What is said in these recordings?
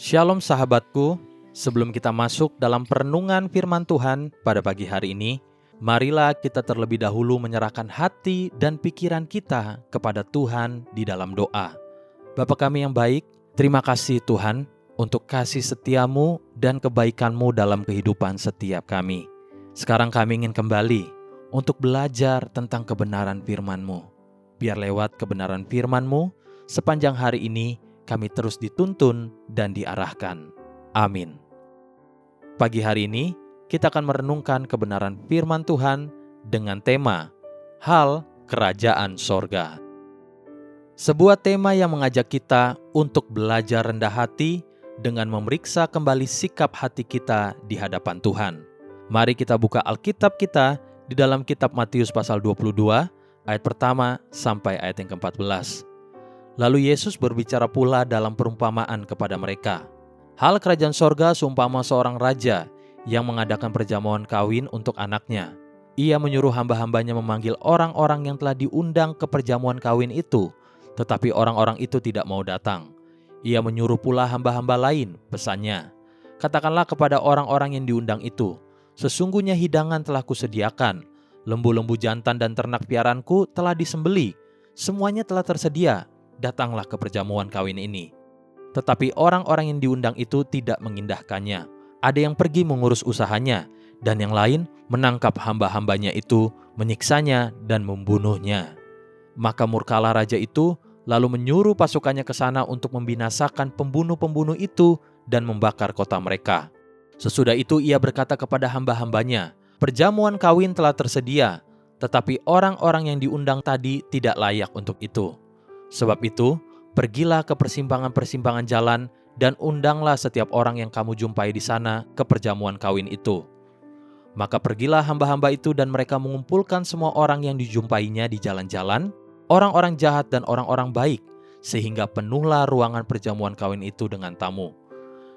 Shalom sahabatku, sebelum kita masuk dalam perenungan firman Tuhan pada pagi hari ini, marilah kita terlebih dahulu menyerahkan hati dan pikiran kita kepada Tuhan di dalam doa. Bapa kami yang baik, terima kasih Tuhan untuk kasih setiamu dan kebaikanmu dalam kehidupan setiap kami. Sekarang kami ingin kembali untuk belajar tentang kebenaran firman-Mu. Biar lewat kebenaran firman-Mu, sepanjang hari ini kami terus dituntun dan diarahkan. Amin. Pagi hari ini kita akan merenungkan kebenaran firman Tuhan dengan tema Hal Kerajaan Sorga. Sebuah tema yang mengajak kita untuk belajar rendah hati dengan memeriksa kembali sikap hati kita di hadapan Tuhan. Mari kita buka Alkitab kita di dalam kitab Matius pasal 22 ayat pertama sampai ayat yang ke-14. Lalu Yesus berbicara pula dalam perumpamaan kepada mereka. Hal kerajaan sorga seumpama seorang raja yang mengadakan perjamuan kawin untuk anaknya. Ia menyuruh hamba-hambanya memanggil orang-orang yang telah diundang ke perjamuan kawin itu, tetapi orang-orang itu tidak mau datang. Ia menyuruh pula hamba-hamba lain, pesannya, katakanlah kepada orang-orang yang diundang itu, sesungguhnya hidangan telah kusediakan, lembu-lembu jantan dan ternak piaranku telah disembeli, semuanya telah tersedia. Datanglah ke perjamuan kawin ini. Tetapi orang-orang yang diundang itu tidak mengindahkannya. Ada yang pergi mengurus usahanya, dan yang lain menangkap hamba-hambanya itu, menyiksanya dan membunuhnya. Maka murkalah raja itu, lalu menyuruh pasukannya ke sana untuk membinasakan pembunuh-pembunuh itu dan membakar kota mereka. Sesudah itu ia berkata kepada hamba-hambanya, perjamuan kawin telah tersedia, tetapi orang-orang yang diundang tadi tidak layak untuk itu. Sebab itu, pergilah ke persimpangan-persimpangan jalan dan undanglah setiap orang yang kamu jumpai di sana ke perjamuan kawin itu. Maka pergilah hamba-hamba itu dan mereka mengumpulkan semua orang yang dijumpainya di jalan-jalan, orang-orang jahat dan orang-orang baik, sehingga penuhlah ruangan perjamuan kawin itu dengan tamu.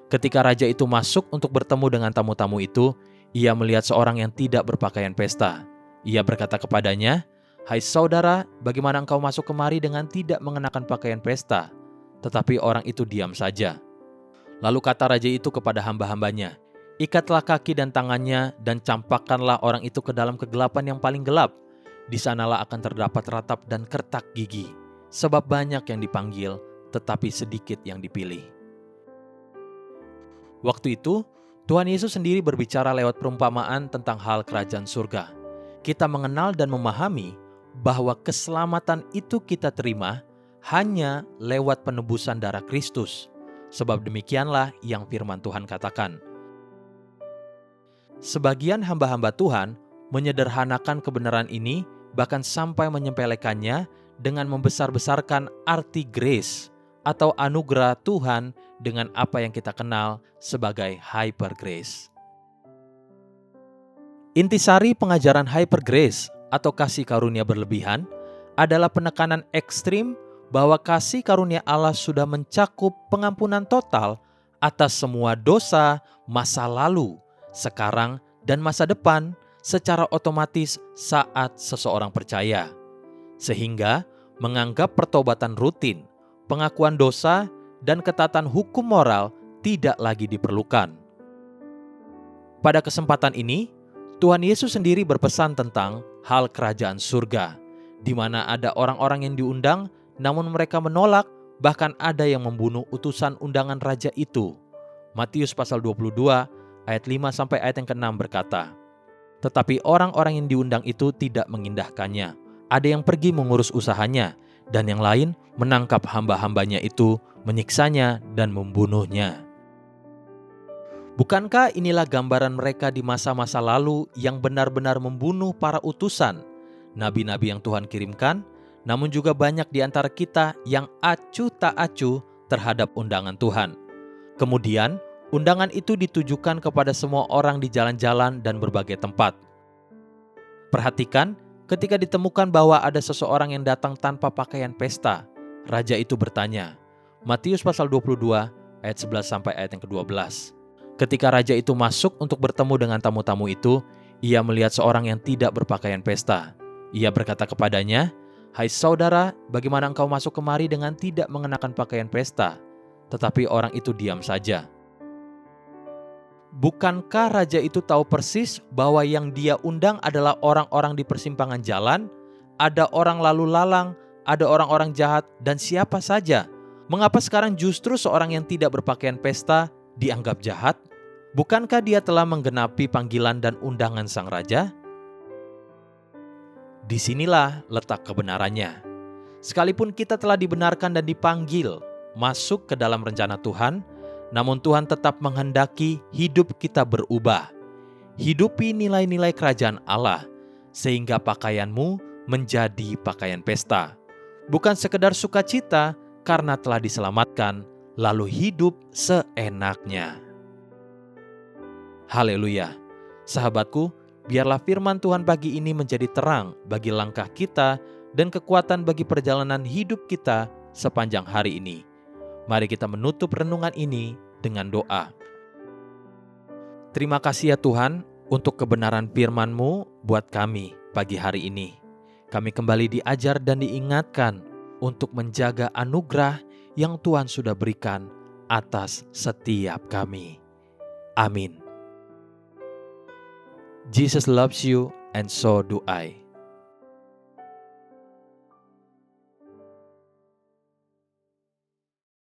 Ketika raja itu masuk untuk bertemu dengan tamu-tamu itu, ia melihat seorang yang tidak berpakaian pesta. Ia berkata kepadanya, "Hai saudara, bagaimana engkau masuk kemari dengan tidak mengenakan pakaian pesta?" Tetapi orang itu diam saja. Lalu kata raja itu kepada hamba-hambanya, "Ikatlah kaki dan tangannya dan campakkanlah orang itu ke dalam kegelapan yang paling gelap. Di sanalah akan terdapat ratap dan kertak gigi, sebab banyak yang dipanggil, tetapi sedikit yang dipilih." Waktu itu, Tuhan Yesus sendiri berbicara lewat perumpamaan tentang hal kerajaan surga. Kita mengenal dan memahami bahwa keselamatan itu kita terima hanya lewat penebusan darah Kristus. Sebab demikianlah yang firman Tuhan katakan. Sebagian hamba-hamba Tuhan menyederhanakan kebenaran ini, bahkan sampai menyepelekannya dengan membesar-besarkan arti grace atau anugerah Tuhan dengan apa yang kita kenal sebagai hyper grace. Intisari pengajaran hyper grace atau kasih karunia berlebihan adalah penekanan ekstrim bahwa kasih karunia Allah sudah mencakup pengampunan total atas semua dosa masa lalu, sekarang, dan masa depan secara otomatis saat seseorang percaya. Sehingga menganggap pertobatan rutin, pengakuan dosa, dan ketatan hukum moral tidak lagi diperlukan. Pada kesempatan ini, Tuhan Yesus sendiri berpesan tentang hal kerajaan surga, di mana ada orang-orang yang diundang, namun mereka menolak, bahkan ada yang membunuh utusan undangan raja itu. Matius pasal 22 ayat 5 sampai ayat yang ke-6 berkata, "Tetapi orang-orang yang diundang itu tidak mengindahkannya. Ada yang pergi mengurus usahanya, dan yang lain menangkap hamba-hambanya itu, menyiksanya dan membunuhnya." Bukankah inilah gambaran mereka di masa-masa lalu yang benar-benar membunuh para utusan, nabi-nabi yang Tuhan kirimkan, namun juga banyak di antara kita yang acuh tak acuh terhadap undangan Tuhan. Kemudian, undangan itu ditujukan kepada semua orang di jalan-jalan dan berbagai tempat. Perhatikan, ketika ditemukan bahwa ada seseorang yang datang tanpa pakaian pesta, raja itu bertanya. Matius pasal 22 ayat 11 sampai ayat yang ke-12. Ketika raja itu masuk untuk bertemu dengan tamu-tamu itu, ia melihat seorang yang tidak berpakaian pesta. Ia berkata kepadanya, "Hai saudara, bagaimana engkau masuk kemari dengan tidak mengenakan pakaian pesta?" tetapi orang itu diam saja. Bukankah raja itu tahu persis bahwa yang dia undang adalah orang-orang di persimpangan jalan, ada orang lalu lalang, ada orang-orang jahat, dan siapa saja? Mengapa sekarang justru seorang yang tidak berpakaian pesta dianggap jahat? Bukankah dia telah menggenapi panggilan dan undangan sang raja? Disinilah letak kebenarannya. Sekalipun kita telah dibenarkan dan dipanggil masuk ke dalam rencana Tuhan, namun Tuhan tetap menghendaki hidup kita berubah. Hidupi nilai-nilai kerajaan Allah, sehingga pakaianmu menjadi pakaian pesta. Bukan sekedar sukacita karena telah diselamatkan, lalu hidup seenaknya. Haleluya. Sahabatku, biarlah firman Tuhan pagi ini menjadi terang bagi langkah kita dan kekuatan bagi perjalanan hidup kita sepanjang hari ini. Mari kita menutup renungan ini dengan doa. Terima kasih ya Tuhan untuk kebenaran firman-Mu buat kami pagi hari ini. Kami kembali diajar dan diingatkan untuk menjaga anugerah yang Tuhan sudah berikan atas setiap kami. Amin. Jesus loves you and so do I.